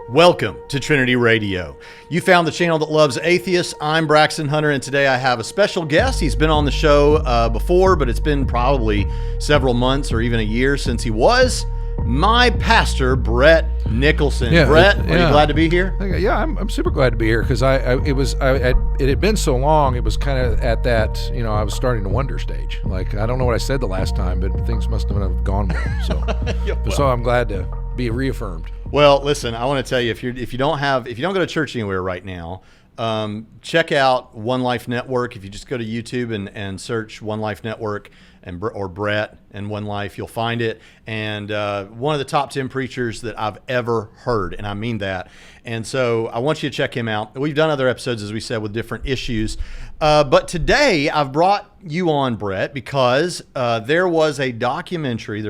Welcome to Trinity Radio. You found the channel that loves atheists. I'm Braxton Hunter, and today I have a special guest. He's been on the show before, but it's been probably several months or even a year since he was. My pastor, Bret Nicholson. Yeah, Bret, are you glad to be here? Yeah, I'm super glad to be here because it had been so long. It was kind of at that, I was starting to wonder stage. Like, I don't know what I said the last time, but things must have gone well. So, so I'm glad to be reaffirmed. Well, listen, I want to tell you, if you don't go to church anywhere right now, check out One Life Network. If you just go to YouTube and search One Life Network or Bret and One Life, you'll find it. And one of the top 10 preachers that I've ever heard, and I mean that. And so I want you to check him out. We've done other episodes, as we said, with different issues. But today I've brought you on, Bret, because there is a documentary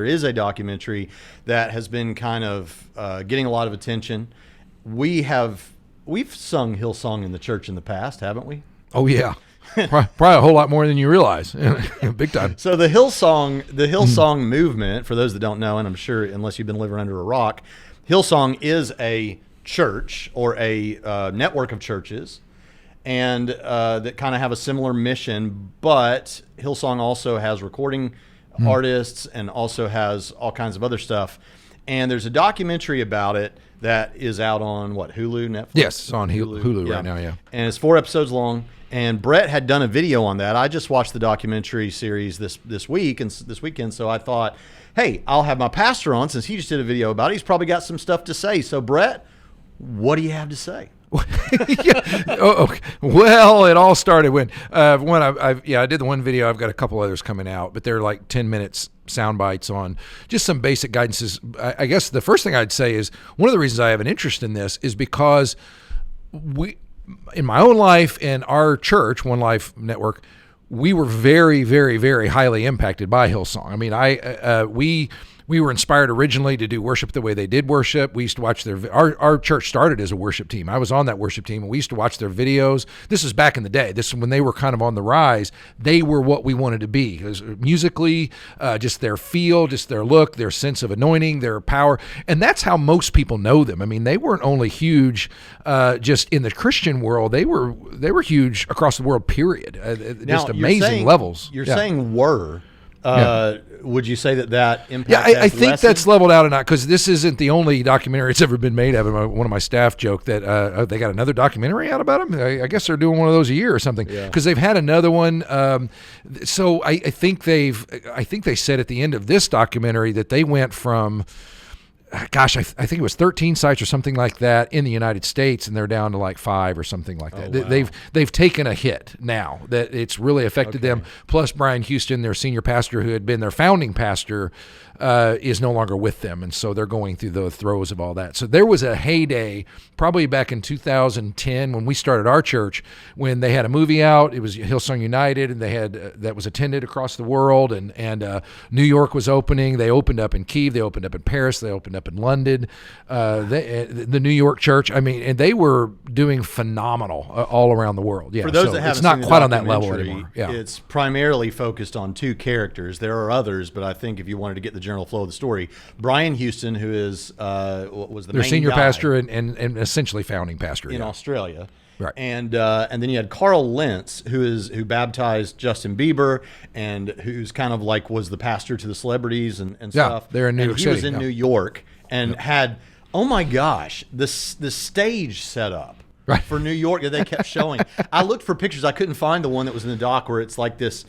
that has been kind of getting a lot of attention. We've sung Hillsong in the church in the past, haven't we? Oh, yeah. Probably a whole lot more than you realize. Big time. So the Hillsong movement, for those that don't know, and I'm sure unless you've been living under a rock, Hillsong is a church or a network of churches and that kind of have a similar mission, but Hillsong also has recording artists and also has all kinds of other stuff. And there's a documentary about it that is out on Hulu, Netflix? Yes, it's on Hulu right now, yeah. And it's 4 episodes long. And Bret had done a video on that. I just watched the documentary series this weekend, so I thought, hey, I'll have my pastor on since he just did a video about it. He's probably got some stuff to say. So, Bret, what do you have to say? Okay. Well, it all started when I did the one video. I've got a couple others coming out, but they're like 10 minutes sound bites on just some basic guidances. I guess the first thing I'd say is one of the reasons I have an interest in this is because in my own life and our church, One Life Network, we were very, very, very highly impacted by Hillsong. I mean, we were inspired originally to do worship the way they did worship. We used to watch our church started as a worship team. I was on that worship team, and we used to watch their videos. This is back in the day. This is when they were kind of on the rise. They were what we wanted to be. Because musically, just their feel, just their look, their sense of anointing, their power. And that's how most people know them. I mean, they weren't only huge just in the Christian world. They were huge across the world, period. Just amazing levels. You're saying were. Would you say that impact? Yeah, I think that's leveled out or not, because this isn't the only documentary that's ever been made of him. One of my staff joked that they got another documentary out about him. I guess they're doing one of those a year or something, because they've had another one. So I think they said at the end of this documentary that they went from, gosh, I think it was 13 sites or something like that in the United States, and they're down to like 5 or something like that. Wow. They've taken a hit now that it's really affected them. Plus, Brian Houston, their senior pastor, who had been their founding pastor, is no longer with them, and so they're going through the throes of all that. So there was a heyday, probably back in 2010 when we started our church, when they had a movie out. It was Hillsong United, and they had that was attended across the world, and New York was opening. They opened up in Kyiv, they opened up in Paris, they opened up in London, the New York church. I mean, and they were doing phenomenal all around the world. Yeah, for those that haven't it's not seen quite on that level anymore. Yeah, it's primarily focused on 2 characters. There are others, but I think if you wanted to get the general flow of the story, Brian Houston, who is was their main senior guy pastor and essentially founding pastor in Australia. Right. And then you had Carl Lentz, who baptized Justin Bieber and who's kind of like was the pastor to the celebrities and stuff. They're in New York City. He was in New York and had, oh my gosh, the stage set up for New York that they kept showing. I looked for pictures. I couldn't find the one that was in the doc where it's like this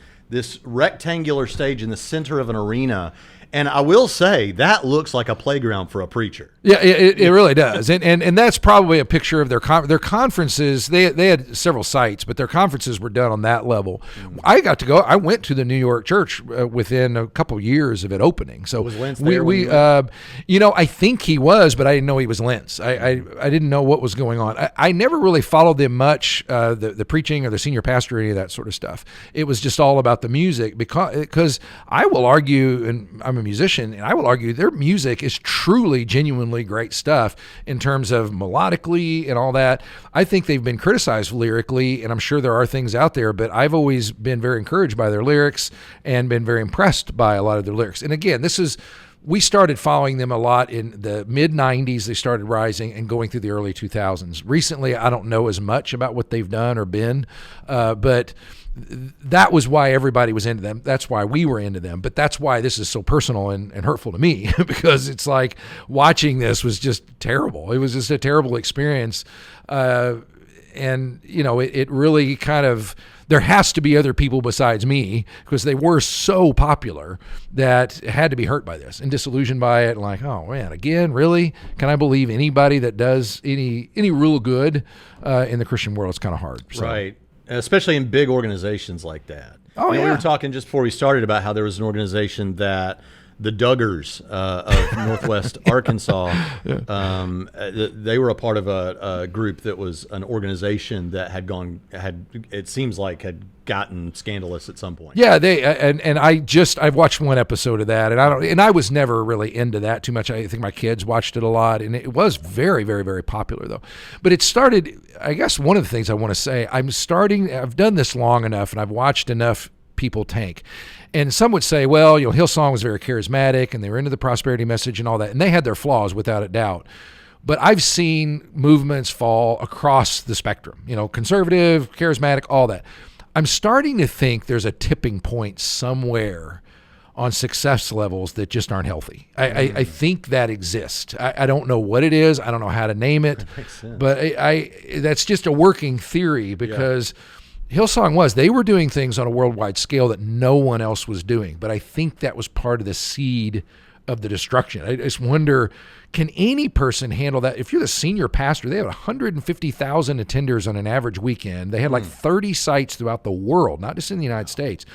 rectangular stage in the center of an arena. And I will say that looks like a playground for a preacher. Yeah, it really does. And that's probably a picture of their conferences. They had several sites, but their conferences were done on that level. I got to go. I went to the New York church within a couple years of it opening. So was Lentz there? I think he was, but I didn't know he was Lentz. I didn't know what was going on. I never really followed them much, the preaching or the senior pastor or any of that sort of stuff. It was just all about the music because I will argue, and I'm a musician, and I will argue their music is truly, genuinely great stuff in terms of melodically and all that. I think they've been criticized lyrically, and I'm sure there are things out there, but I've always been very encouraged by their lyrics and been very impressed by a lot of their lyrics. And again, this is we started following them a lot in the mid 90s. They started rising and going through the early 2000s. Recently, I don't know as much about what they've done or been, but that was why everybody was into them. That's why we were into them. But that's why this is so personal and hurtful to me, because it's like watching this was just terrible. It was just a terrible experience. And, you know, it really kind of, there has to be other people besides me, because they were so popular, that had to be hurt by this and disillusioned by it. And like, oh man, again, really? Can I believe anybody that does any real good in the Christian world? It's kind of hard. So. Right. Especially in big organizations like that. Oh, you know, yeah. We were talking just before we started about how there was an organization that the Duggars of Northwest Arkansas, they were a part of a group that was an organization that had it seems like had gotten scandalous at some point. Yeah, I've watched one episode of that, and I was never really into that too much. I think my kids watched it a lot, and it was very, very, very popular though. But it started, I guess one of the things I want to say, I've done this long enough, and I've watched enough people tank. And some would say, well, you know, Hillsong was very charismatic and they were into the prosperity message and all that. And they had their flaws without a doubt. But I've seen movements fall across the spectrum, you know, conservative, charismatic, all that. I'm starting to think there's a tipping point somewhere on success levels that just aren't healthy. I think that exists. I don't know what it is. I don't know how to name it. That makes sense. But that's just a working theory, because Hillsong they were doing things on a worldwide scale that no one else was doing. But I think that was part of the seed of the destruction. I just wonder, can any person handle that? If you're the senior pastor, they have 150,000 attenders on an average weekend. They had like 30 sites throughout the world, not just in the United States.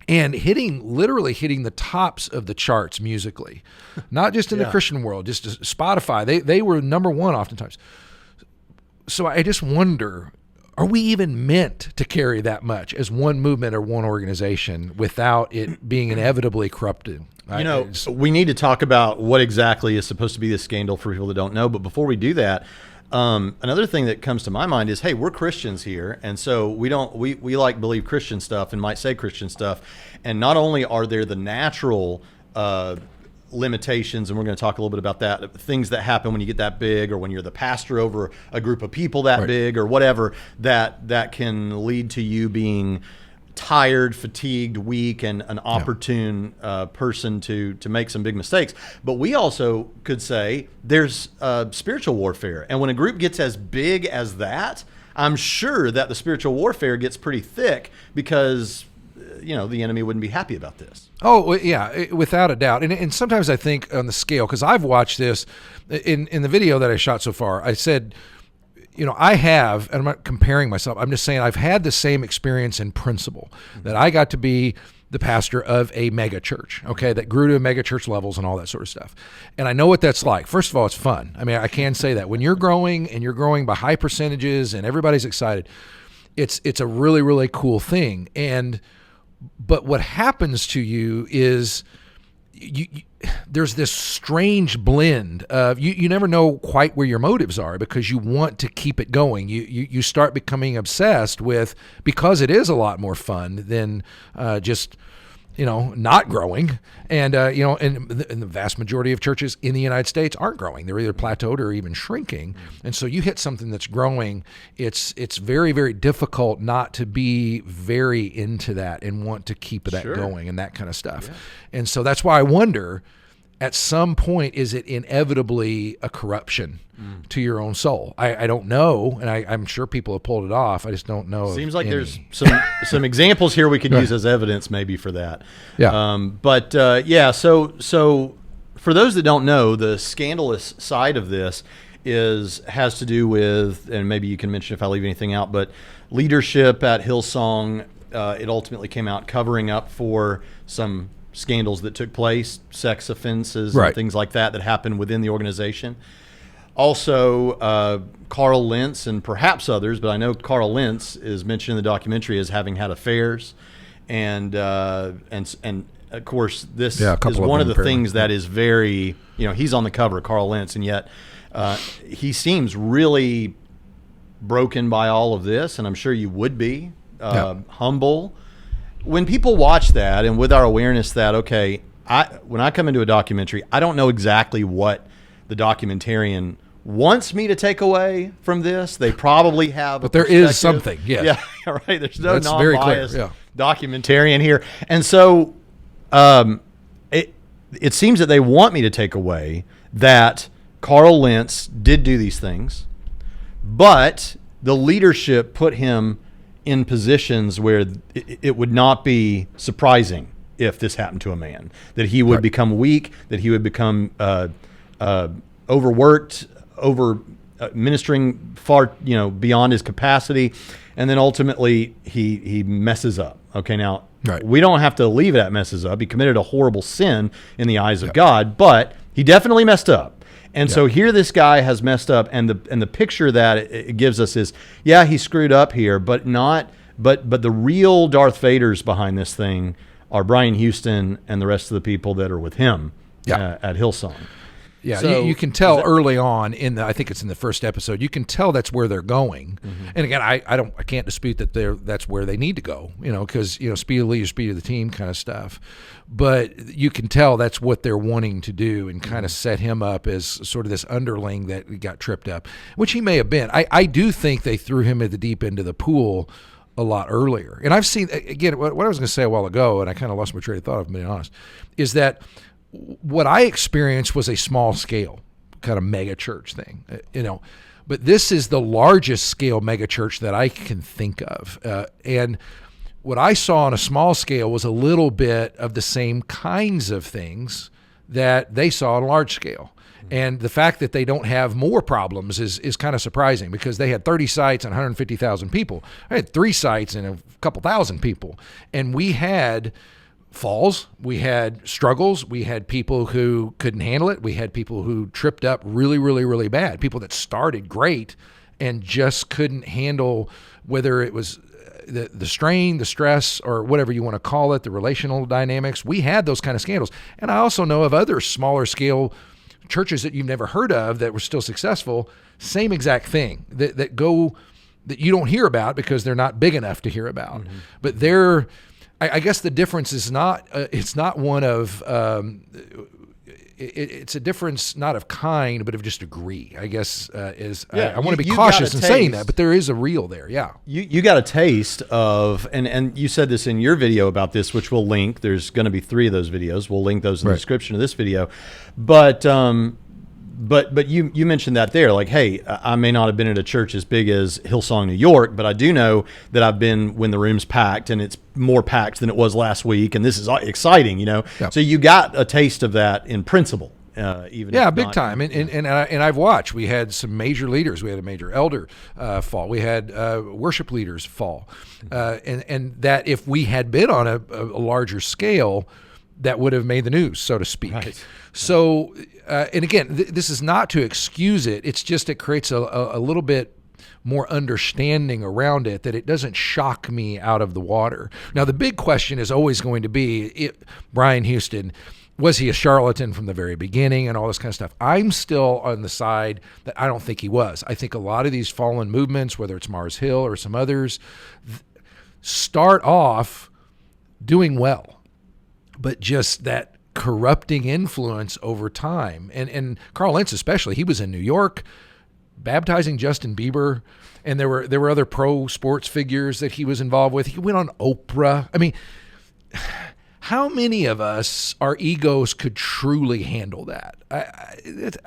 And literally hitting the tops of the charts musically, not just in the Christian world, just Spotify. They were number one oftentimes. So I just wonder, are we even meant to carry that much as one movement or one organization without it being inevitably corrupted? You know, we need to talk about what exactly is supposed to be this scandal for people that don't know. But before we do that, another thing that comes to my mind is, hey, we're Christians here, and so we like believe Christian stuff and might say Christian stuff. And not only are there the natural limitations, and we're going to talk a little bit about that, things that happen when you get that big, or when you're the pastor over a group of people that big, or whatever, that can lead to you being tired, fatigued, weak, and an opportune person to make some big mistakes. But we also could say there's spiritual warfare, and when a group gets as big as that, I'm sure that the spiritual warfare gets pretty thick, because you know, the enemy wouldn't be happy about this. Oh, yeah, without a doubt. And sometimes I think on the scale, because I've watched this in the video that I shot so far, I said, you know, I have, and I'm not comparing myself, I'm just saying I've had the same experience in principle, that I got to be the pastor of a mega church, okay, that grew to mega church levels and all that sort of stuff. And I know what that's like. First of all, it's fun. I mean, I can say that. When you're growing, and you're growing by high percentages and everybody's excited, it's a really, really cool thing. But what happens to you is there's this strange blend of you never know quite where your motives are, because you want to keep it going. You start becoming obsessed with, because it is a lot more fun than just, you know, not growing. And, you know, and the vast majority of churches in the United States aren't growing. They're either plateaued or even shrinking. And so you hit something that's growing, it's very, very difficult not to be very into that and want to keep that going and that kind of stuff. Yeah. And so that's why I wonder, at some point, is it inevitably a corruption to your own soul? I don't know, and I'm sure people have pulled it off. I just don't know. Seems like there's some examples here we could use as evidence maybe for that. Yeah. So for those that don't know, the scandalous side of this has to do with, and maybe you can mention if I leave anything out, but leadership at Hillsong. It ultimately came out covering up for some scandals that took place, sex offenses and things like that happened within the organization. Also, Carl Lentz and perhaps others, but I know Carl Lentz is mentioned in the documentary as having had affairs, and of course this is one of the things that is very, you know, he's on the cover, Carl Lentz, and yet he seems really broken by all of this, and I'm sure you would be humble. When people watch that, and with our awareness that, okay, when I come into a documentary, I don't know exactly what the documentarian wants me to take away from this. They probably have, but there is something. Yes. Yeah, right. There's no That's very clear. non-biased documentarian here, and so it seems that they want me to take away that Carl Lentz did do these things, but the leadership put him in positions where it would not be surprising if this happened to a man, that he would become weak, that he would become overworked, ministering far beyond his capacity, and then ultimately he messes up. Okay, now we don't have to leave it at messes up. He committed a horrible sin in the eyes of God, but he definitely messed up. And so here this guy has messed up, and the picture that it gives us is, yeah, he screwed up here, but the real Darth Vaders behind this thing are Brian Houston and the rest of the people that are with him at Hillsong. Yeah, so, you can tell early on I think it's in the first episode, you can tell that's where they're going. Mm-hmm. And again, I can't dispute that that's where they need to go, because speed of the leader, speed of the team kind of stuff. But you can tell that's what they're wanting to do and kind of set him up as sort of this underling that got tripped up, which he may have been. I do think they threw him at the deep end of the pool a lot earlier. And I've seen, again, what I was going to say a while ago, and I kind of lost my train of thought, if I'm being honest, is that what I experienced was a small scale kind of mega church thing, but this is the largest scale mega church that I can think of. And what I saw on a small scale was a little bit of the same kinds of things that they saw on a large scale. And the fact that they don't have more problems is kind of surprising, because they had 30 sites and 150,000 people. I had 3 sites and a couple thousand people. And we had falls, we had struggles, we had people who couldn't handle it, we had people who tripped up really, really, really bad, people that started great and just couldn't handle, whether it was the strain, the stress, or whatever you want to call it, the relational dynamics. We had those kind of scandals. And I also know of other smaller scale churches that you've never heard of that were still successful, same exact thing, that you don't hear about because they're not big enough to hear about. Mm-hmm. But I guess the difference is it's not one of, it's a difference not of kind, but of just degree, I guess, I want to be cautious in saying that, but there is a real there, yeah. You got a taste of, and you said this in your video about this, which we'll link. There's going to be 3 of those videos. We'll link those in the description of this video. But you mentioned that there, like, hey, I may not have been at a church as big as Hillsong, New York, but I do know that I've been when the room's packed, and it's more packed than it was last week, and this is exciting, Yep. So you got a taste of that in principle, even big time. And I've watched. We had some major leaders. We had a major elder fall. We had worship leaders fall, and that if we had been on a larger scale, that would have made the news, so to speak. Right. So, and again, this is not to excuse it. It's just it creates a little bit more understanding around it, that it doesn't shock me out of the water. Now, the big question is always going to be, Brian Houston, was he a charlatan from the very beginning and all this kind of stuff? I'm still on the side that I don't think he was. I think a lot of these fallen movements, whether it's Mars Hill or some others, start off doing well, but just that corrupting influence over time. And Carl Lentz especially, he was in New York baptizing Justin Bieber, and there were other pro sports figures that he was involved with. He went on Oprah. I mean, how many of us, our egos could truly handle that?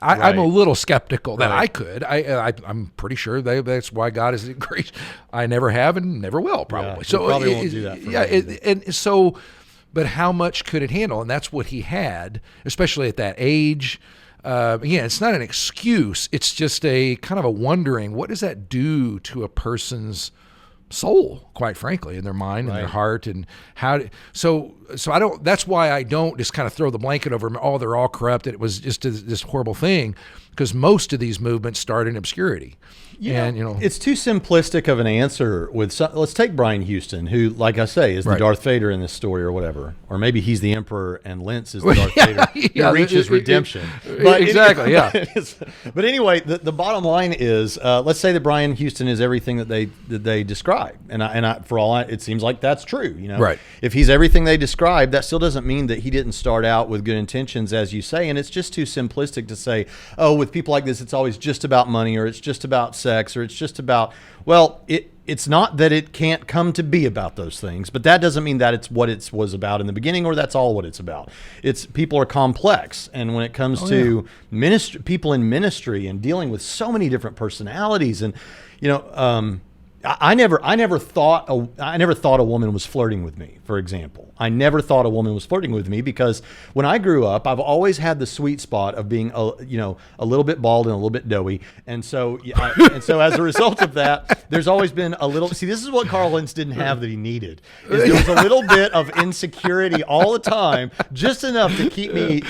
I'm a little skeptical that I could. I'm pretty sure that's why God is gracious. I never have and never will, probably. Yeah, so probably won't do that for me. But how much could it handle? And that's what he had, especially at that age. Again, it's not an excuse. It's just a kind of a wondering, what does that do to a person's soul, quite frankly, in their mind and their heart, and so I don't. That's why I don't just kind of throw the blanket over them. Oh, they're all corrupt. It was just this horrible thing. because most of these movements start in obscurity. It's too simplistic of an answer. Let's take Brian Houston, who, like I say, is the Darth Vader in this story, or whatever, or maybe he's the Emperor and Lentz is the Darth Vader who reaches redemption. Exactly. But anyway, the bottom line is, let's say that Brian Houston is everything that they describe, and for all it seems like that's true. Right. If he's everything they describe, that still doesn't mean that he didn't start out with good intentions, as you say. And it's just too simplistic to say, oh, with people like this, it's always just about money, or it's just about sex, or it's just about, it's not that it can't come to be about those things, but that doesn't mean that it's what it was about in the beginning, or that's all what it's about. People are complex, and when it comes to ministry, people in ministry and dealing with so many different personalities, and I never thought a woman was flirting with me, for example. I never thought a woman was flirting with me, because when I grew up, I've always had the sweet spot of being a little bit bald and a little bit doughy. And so as a result of that, there's always been a little, this is what Carl Lentz didn't have that he needed. Is there was a little bit of insecurity all the time, just enough to keep me,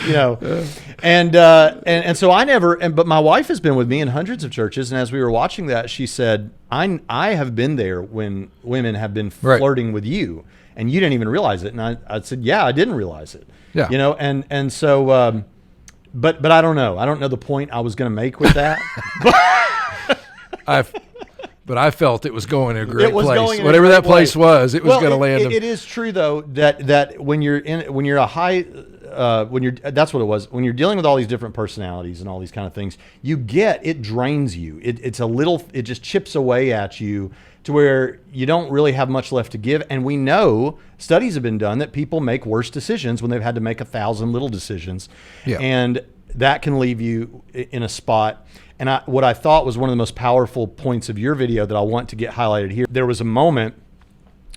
and so I never, but my wife has been with me in hundreds of churches. And as we were watching that, she said, I have been there when women have been flirting with you, and you didn't even realize it. And I said, yeah, I didn't realize it. Yeah. And so, but I don't know. I don't know the point I was going to make with that. But I felt it was going to a great place. Whatever that place was, it was going to land them. It is true though that when you're a high, that's what it was. When you're dealing with all these different personalities and all these kind of things, it drains you. It just chips away at you to where you don't really have much left to give. And we know studies have been done that people make worse decisions when they've had to make 1,000 little decisions. Yeah. And that can leave you in a spot. And what I thought was one of the most powerful points of your video that I want to get highlighted here. There was a moment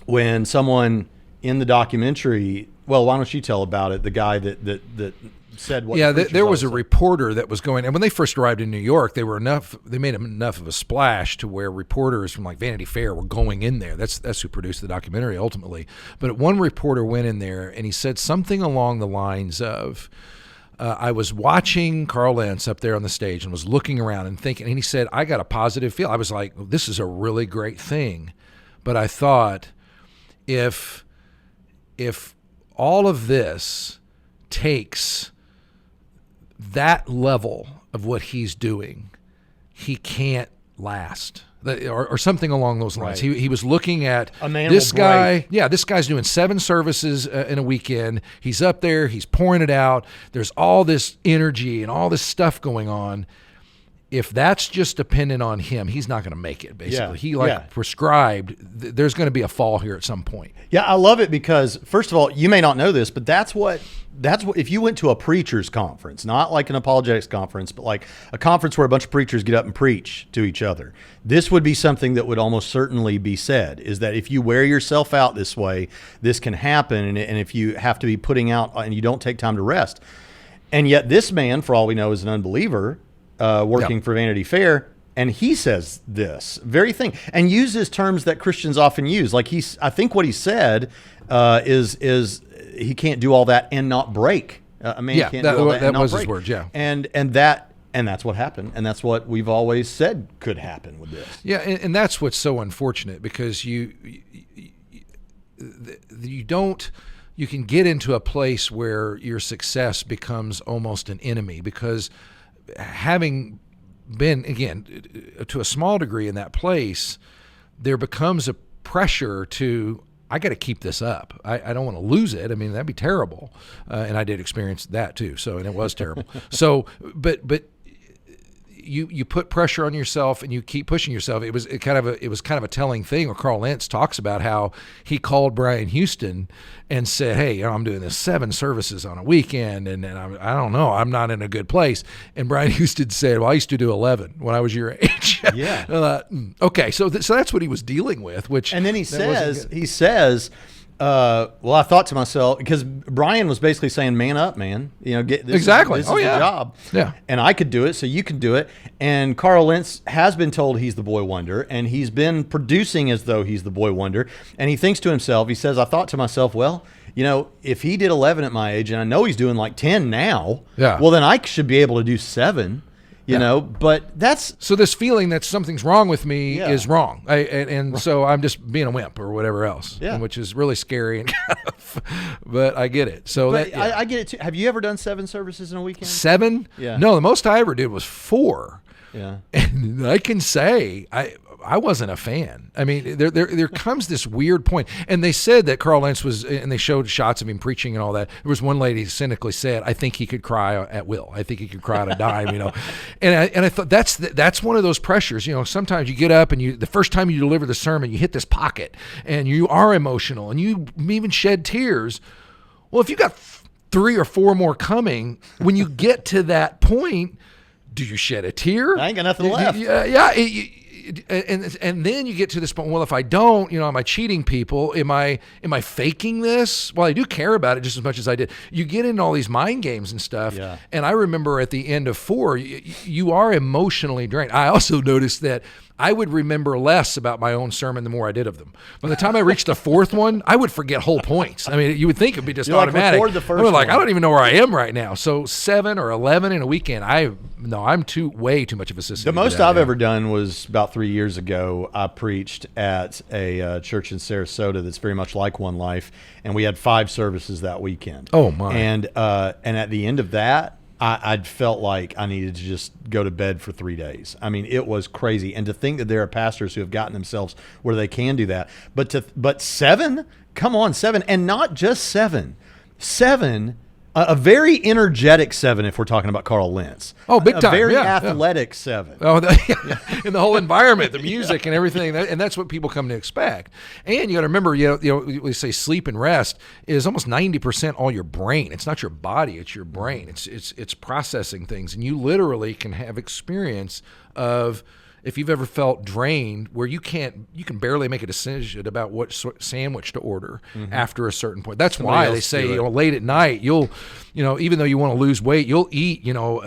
when someone in the documentary, well, why don't you tell about it? The guy that said what? Yeah, there was a reporter that was going, and when they first arrived in New York, they made enough of a splash to where reporters from like Vanity Fair were going in there. That's who produced the documentary ultimately. But one reporter went in there and he said something along the lines of, I was watching Carl Lentz up there on the stage and was looking around and thinking, and he said, I got a positive feel. I was like, well, this is a really great thing. But I thought, if all of this takes that level of what he's doing, he can't last. Or something along those lines. Right. He was looking at this guy. Break. Yeah, this guy's doing 7 services in a weekend. He's up there. He's pouring it out. There's all this energy and all this stuff going on. If that's just dependent on him, he's not going to make it, basically. Yeah. He prescribed, there's going to be a fall here at some point. Yeah, I love it because, first of all, you may not know this, but that's what if you went to a preacher's conference, not like an apologetics conference, but like a conference where a bunch of preachers get up and preach to each other, this would be something that would almost certainly be said, is that if you wear yourself out this way, this can happen, and if you have to be putting out and you don't take time to rest. And yet this man, for all we know, is an unbeliever, working for Vanity Fair, and he says this very thing and uses terms that Christians often use. Like I think what he said is he can't do all that and not break. A man can't do all that and not break. That was his words, yeah. And that's what happened, and that's what we've always said could happen with this. Yeah, and that's what's so unfortunate, because you can get into a place where your success becomes almost an enemy, because having been, again, to a small degree in that place, there becomes a pressure to, I got to keep this up. I don't want to lose it. I mean, that'd be terrible. And I did experience that too. And it was terrible. So, but you put pressure on yourself and you keep pushing yourself. It was kind of a telling thing where Carl Lentz talks about how he called Brian Houston and said, hey, I'm doing this 7 services on a weekend, and I don't know, I'm not in a good place. And Brian Houston said, well, I used to do 11 when I was your age. Yeah. Okay, so that's what he was dealing with. And then he says, well, I thought to myself, because Brian was basically saying, man up, man. This is the job. Yeah. And I could do it, so you can do it. And Carl Lentz has been told he's the boy wonder, and he's been producing as though he's the boy wonder. And he thinks to himself, he says, I thought to myself, well, if he did 11 at my age, and I know he's doing like 10 now, well, then I should be able to do 7. you know, but that's... So this feeling that something's wrong with me Yeah. is wrong. So I'm just being a wimp or whatever else, Yeah. which is really scary and but I get it. So But I get it too. Have you ever done 7 services in a weekend? 7? Yeah. No, the most I ever did was 4. Yeah. And I can say I wasn't a fan. I mean, there comes this weird point. And they said that Carl Lentz was, and they showed shots of him preaching and all that. There was one lady who cynically said, I think he could cry at will. I think he could cry on a dime, you know. And I thought that's one of those pressures. You know, sometimes you get up and the first time you deliver the sermon, you hit this pocket and you are emotional and you even shed tears. Well, if you got 3 or 4 more coming, when you get to that point, do you shed a tear? I ain't got nothing left. Yeah. And then you get to this point. Well, if I don't, you know, am I cheating people? Am I faking this? Well, I do care about it just as much as I did. You get into all these mind games and stuff. Yeah. And I remember at the end of 4, you are emotionally drained. I also noticed that I would remember less about my own sermon the more I did of them. By the time I reached the 4th one, I would forget whole points. I mean, you would think it'd be just automatic. Record the first I was like, one. I don't even know where I am right now. So 7 or 11 in a weekend, I'm way too much of a sissy. The most I've ever done was about 3 years ago. I preached at a church in Sarasota that's very much like One Life, and we had 5 services that weekend. Oh, my. And at the end of that, I'd felt like I needed to just go to bed for 3 days. I mean, it was crazy. And to think that there are pastors who have gotten themselves where they can do that. But 7? Come on, 7. And not just 7. 7, a very energetic 7 if we're talking about Carl Lentz. Oh, big time. A very Yeah. athletic 7. Oh, and the whole environment, the music and everything, and that's what people come to expect. And you got to remember, you know, we say sleep and rest is almost 90% all your brain. It's not your body; it's your brain. It's processing things, and you literally can have experience of. If you've ever felt drained, where you can barely make a decision about what sandwich to order after a certain point. That's why they say, you know, late at night, you'll, you know, even though you want to lose weight, you'll eat, you know,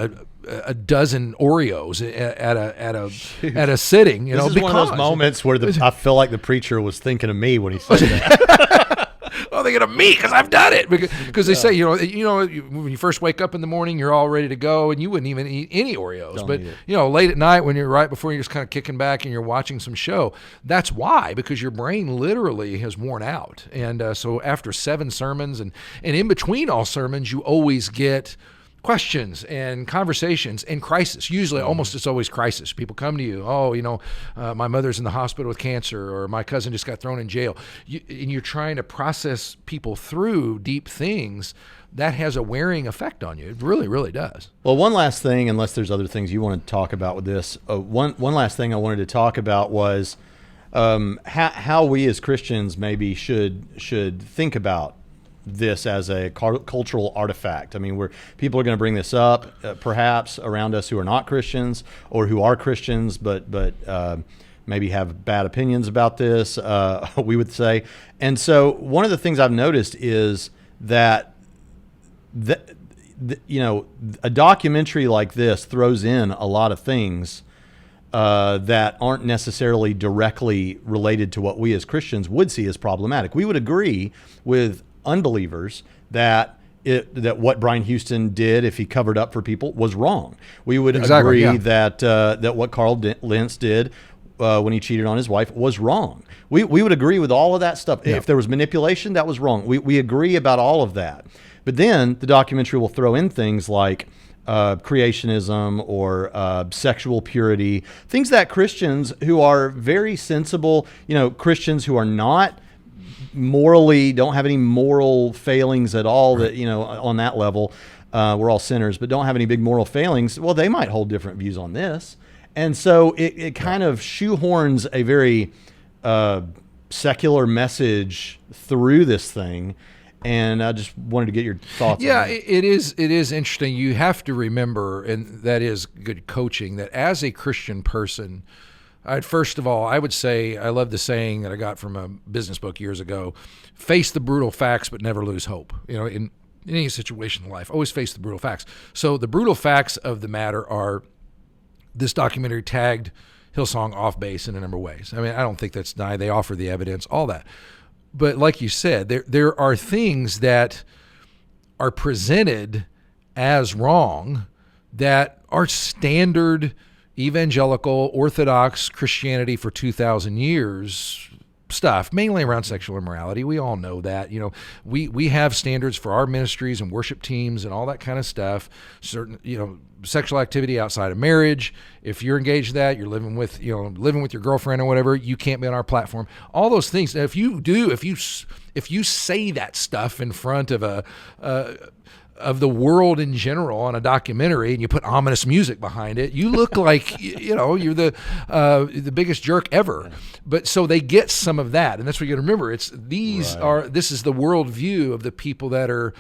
a dozen Oreos at a sitting. You know, This is one of those moments where I feel like the preacher was thinking of me when he said that. Oh, they're gonna me because I've done it because they say you know when you first wake up in the morning you're all ready to go and you wouldn't even eat any Oreos, but you know late at night when you're right before you're just kind of kicking back and you're watching some show, that's why, because your brain literally has worn out. And so after 7 sermons and in between all sermons you always get questions and conversations and crisis. Usually, almost it's always crisis. People come to you, oh, you know, my mother's in the hospital with cancer, or my cousin just got thrown in jail. And you're trying to process people through deep things. That has a wearing effect on you. It really, really does. Well, one last thing, unless there's other things you want to talk about with this, one last thing I wanted to talk about was how we as Christians maybe should think about this as a cultural artifact. I mean, people are going to bring this up, perhaps around us who are not Christians or who are Christians, but maybe have bad opinions about this. We would say, and so one of the things I've noticed is that you know, a documentary like this throws in a lot of things that aren't necessarily directly related to what we as Christians would see as problematic. We would agree with unbelievers that what Brian Houston did, if he covered up for people, was wrong. We would agree that what Carl Lentz did when he cheated on his wife was wrong. We would agree with all of that stuff. Yeah. If there was manipulation, that was wrong. We agree about all of that. But then the documentary will throw in things like creationism or sexual purity, things that Christians who are very sensible, you know, Christians who are not morally, don't have any moral failings at all, that, you know, on that level, we're all sinners, but don't have any big moral failings. Well, they might hold different views on this. And so it kind of shoehorns a very secular message through this thing. And I just wanted to get your thoughts on that. It is interesting. You have to remember, and that is good coaching, that as a Christian person, first of all, I would say, I love the saying that I got from a business book years ago: face the brutal facts, but never lose hope. You know, in any situation in life, always face the brutal facts. So the brutal facts of the matter are, this documentary tagged Hillsong off base in a number of ways. I mean, I don't think that's denied. They offer the evidence, all that. But like you said, there are things that are presented as wrong that are standard evangelical Orthodox Christianity for 2,000 years stuff, mainly around sexual immorality. We all know that. We have standards for our ministries and worship teams and all that kind of stuff. Certain, sexual activity outside of marriage. If you're engaged in that, you're living with your girlfriend or whatever, you can't be on our platform. All those things. Now, if you say that stuff in front of of the world in general on a documentary, and you put ominous music behind it, you look like you're the biggest jerk ever. But so they get some of that, and that's what you got to remember. This is the worldview of the people that are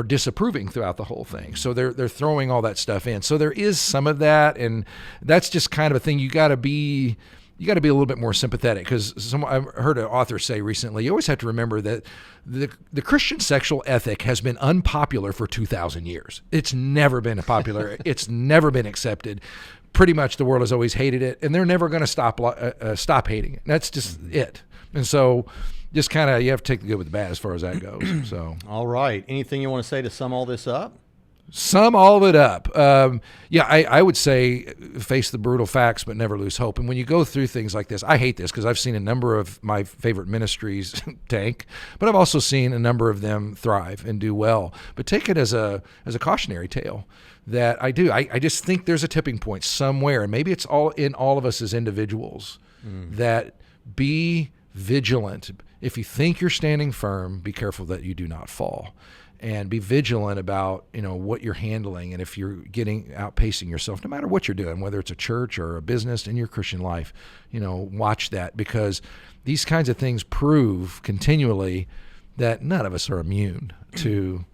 disapproving throughout the whole thing. So they're throwing all that stuff in. So there is some of that, and that's just kind of a thing you got to be a little bit more sympathetic, because I've heard an author say recently, you always have to remember that the Christian sexual ethic has been unpopular for 2,000 years. It's never been popular. It's never been accepted. Pretty much the world has always hated it, and they're never going to stop hating it. That's just it. And so just kind of, you have to take the good with the bad as far as that goes. So, all right. Anything you want to say to sum all this up? Sum all of it up. I would say face the brutal facts, but never lose hope. And when you go through things like this, I hate this because I've seen a number of my favorite ministries tank, but I've also seen a number of them thrive and do well. But take it as a cautionary tale that I just think there's a tipping point somewhere, and maybe it's all in all of us as individuals, that be vigilant. If you think you're standing firm, be careful that you do not fall. And be vigilant about, what you're handling. And if you're outpacing yourself, no matter what you're doing, whether it's a church or a business in your Christian life, watch that, because these kinds of things prove continually that none of us are immune to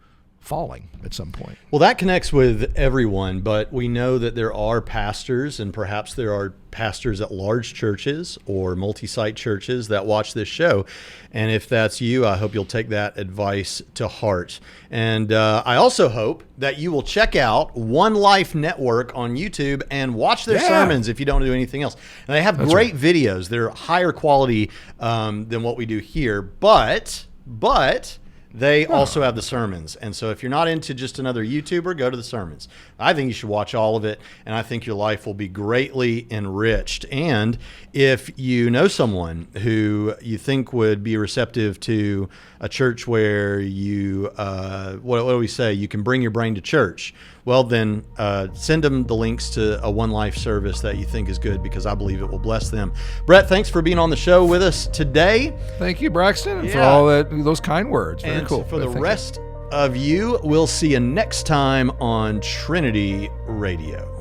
falling at some point. Well, that connects with everyone, but we know that there are pastors, and perhaps there are pastors at large churches or multi-site churches that watch this show. And if that's you, I hope you'll take that advice to heart. And I also hope that you will check out One Life Network on YouTube and watch their sermons if you don't do anything else. And they have great videos. They're higher quality than what we do here, but they also have the sermons. And so if you're not into just another YouTuber, go to the sermons. I think you should watch all of it, and I think your life will be greatly enriched. And if you know someone who you think would be receptive to a church where you, what do we say, you can bring your brain to church, well, then send them the links to a One Life service that you think is good, because I believe it will bless them. Bret, thanks for being on the show with us today. Thank you, Braxton, for all those kind words. Very cool. For the rest of you, we'll see you next time on Trinity Radio.